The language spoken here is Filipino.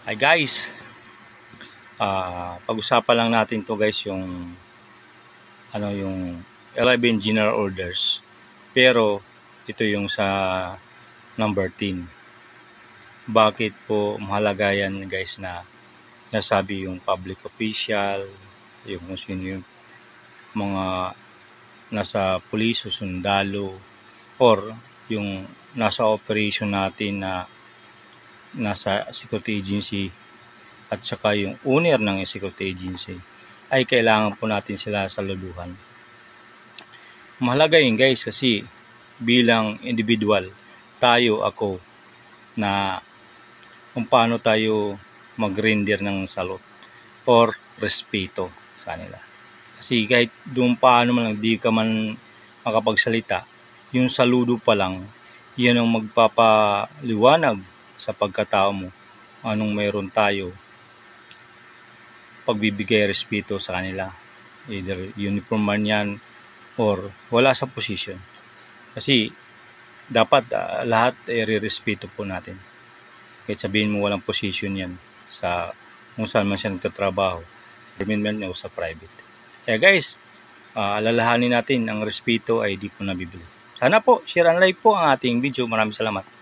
Hi guys, pag-usapan lang natin to guys yung yung 11 general orders, pero ito yung sa number 10. Bakit po mahalaga yan guys na nasabi yung public official, yung kung sino yung mga nasa police o sundalo, or yung nasa operation natin na nasa security agency at saka yung owner ng security agency, ay kailangan po natin sila saluduhan. Mahalaga yun guys kasi bilang individual, ako na kung paano tayo mag-render ng salute or respeto sa kanila. Kasi kahit doon paano man lang di ka man makapagsalita, yung saludo pa lang, yan ang magpapaliwanag sa pagkatao mo anong meron tayo pagbibigay respeto sa kanila, either uniform man yan or wala sa position. Kasi dapat lahat re-respeto po natin, kahit sabihin mo walang position yan sa kung saan man siya nagtatrabaho, government man o sa private. Kaya guys, alalahanin natin ang respeto ay di po nabibili. Sana po share and like po ang ating video. Maraming salamat.